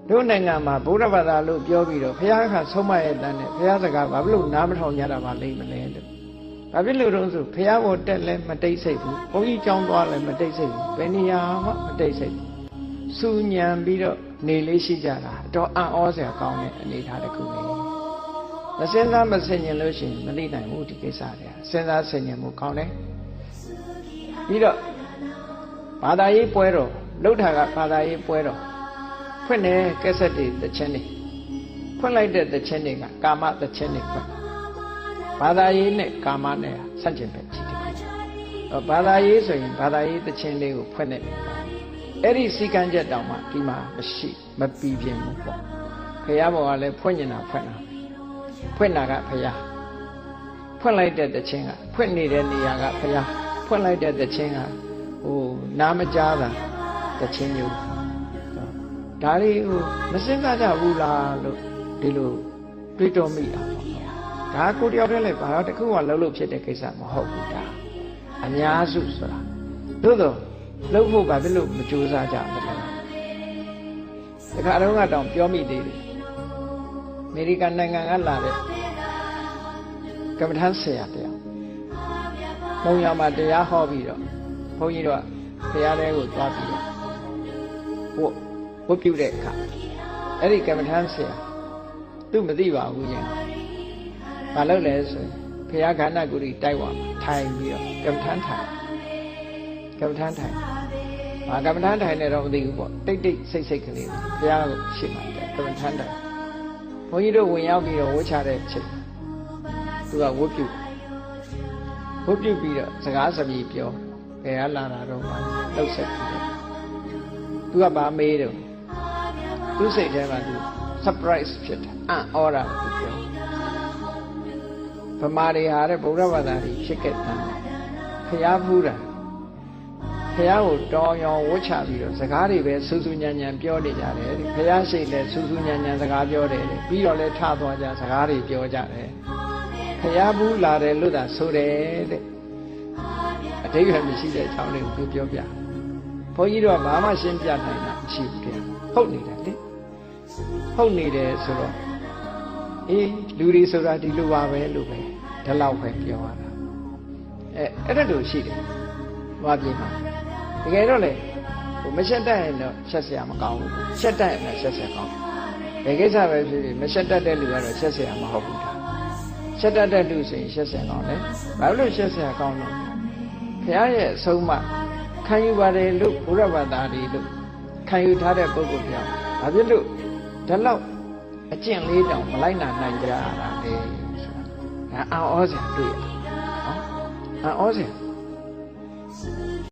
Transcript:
တို့နိုင်ငံမှာဗုဒ္ဓဘာသာလို့ပြောပြီးတော့ဘုရားကဆုံးမရဲ့တန်းနဲ့ဘုရားစကားဘာဖြစ်လို့နားမထောင်ကြတာပါလိမ့်မလဲလို့ဘာဖြစ်လို့တော့ဆိုဘုရားဘောတက်လဲမတိတ်ဆိတ်ဘူးဘုန်းကြီးကျောင်းသွားလဲမတိတ်ဆိတ်ဘူးဘယ်နေရာမှမတိတ်ဆိတ်ဘူးစူညံပြီးတော့နေလေးရှိကြတာတော့အံ့ဩစရာကောင်းတဲ့အနေထားတစ်ခုပဲမစင်စားမဆင်ញင်လို့ရှိရင်မသိနိုင်ဘူးဒီကိစ္စတွေစဉ်းစားဆင်ញင်မှုကောင်းတယ်ပြီးတော့ဘာသာရေးပွဲတော်လှုပ်တာကဘာသာရေးပွဲတော်ဖွင့်တယ်ကက်ဆက်တွေတခြင်းတွေဖွင့်လိုက်တဲ့တခြင်းတွေကကာမတခြင်းတွေဖွင့်ဘာသာရေးနဲ့ကာမနဲ့ဆန့်ကျင်ဘက်ကြီးတယ်ဘာသာရေးဆိုရင်ဘာသာရေးတခြင်းလေးကိုဖွင့်တဲ့အဲ့ဒီစီကံချက်တောင်မှဒီမှာမရှိမပြီးပြင်းဘူးပေါ့ခရဘောကလည်းဖွင့်နေတာဖွင့်တာဖွင့်တာကဖရာဖွင့်လိုက်တဲ့တခြင်းကဖွင့်နေတဲ့နေရာကဖရာဖွင့်လိုက်တဲ့တခြင်းကဟိုနားမကြားတာတခြင်းမျိုးဒါလေးဟိုမစင်စားကြဘူးလားလို့ဒီလိုတွေးတော်မိတာပေါ့ဒါကိုတယောက်တည်းလည်းဘာတော့တခုမှလှုပ်လို့ဖြစ်တဲ့ကိစ္စမဟုတ်ဘူးဒါအများစုဆိုတာသို့တော့လှုပ်ဖို့ဘာဖြစ်လို့မကြိုးစားကြဘူးလဲတခါတော့တောင်ပြောမိသေးတယ်အမေရိကန်နိုင်ငံကလာတဲ့ကမ္မထမ်းဆရာတယောက်ဘုံရမှာတရားဟောပြီးတော့ဘုန်းကြီးတို့ကဘုရားထဲကိုသွားပြီးတော့ဝတ်ပြုတဲ့အခါအဲ့ဒီကမ္မထမ်းဆရာသူမသိပါဘူးညာဘာလုပ်လဲဆိုရင်ဘုရားခန္ဓာကိုယ်ကြီးတိုက်ဝါထိုင်ပြီးတော့ကမ္မထမ်းထိုင်ဘာကမ္မထမ်းထိုင်နေတော့မသိဘူးပေါ့တိတ်တိတ်ဆိတ်ဆိတ်ကလေးဘုရားကိုရှေ့မှာကမ္မထမ်းထိုင်ဘုန်းကြီးတို့ဝင်ရောက်ပြီးတော့ဝှချတဲ့အချိန်သူကဝတ်ပြုပြီးတော့စကားစမြည်ပြောဘယ်ကလာတာတော့မှလှုပ်ဆက်ပြီးသူကဗာမေးတော့သူစိတ်ထဲမှာသူ surprise ဖြစ်တယ်အံ့ဩတာသူပြောဗမာတွေဟာတဲ့ဗုဒ္ဓဘာသာတွေဖြစ်ခဲ့တာဖျားဖူးတာဖျားကိုတော်ရောင်ဝှချပြီးတော့စကားတွေပဲစူးစူးညံညံပြောနေကြတယ်ဖျားရှိလဲစူးစူးညံညံစကားပြောတယ်ပြီးတော့လဲထသွားကြစကားတွေပြောကြတယ်ဖျားဘူးလာတယ်လို့သာဆိုတယ်တဲ့အတိတ်ကမရှိတဲ့အကြောင်းလေးကိုပြောပြဘုန်းကြီးတို့ကဘာမှရှင်းပြနိုင်တာမရှိဘူးတဲ့ဟုတ်နေတယ်လေဟုတ်နေတယ်ဆိုတော့အေးလူတွေဆိုတာဒီလိုပါပဲလို့ပဲဒီလောက်ပဲပြောရတာအဲ့ဒါလို့ရှိတယ်ဘာပြေမှာတကယ်တော့လေဟိုမရှက်တတ်ရင်တော့ရှက်စရာမကောင်းဘူးရှက်တတ်ရင်လည်းရှက်စရာကောင်းတယ်ဘယ်ကိစ္စပဲဖြစ်ဖြစ်မရှက်တတ်တဲ့လူကတော့ရှက်စရာမဟုတ်ဘူးဒါရှက်တတ်တဲ့လူဆိုရင်ရှက်စရာကောင်းတယ်ဘာလို့ရှက်စရာကောင်းလဲဘုရားရဲ့အဆုံးအမခံယူပါတယ်လို့ဘုရားဘာသာတွေလို့ခံယူထားတဲ့ပုဂ္ဂိုလ်ပြောင်းဘာဖြစ်လို့ဒီလောက်အကျင့်လေးတောင်မလိုက်နိုင်ကြရတာလေဆိုတာဒါအံ့ဩစရာတွေ့ရနော်အံ့ဩစရာ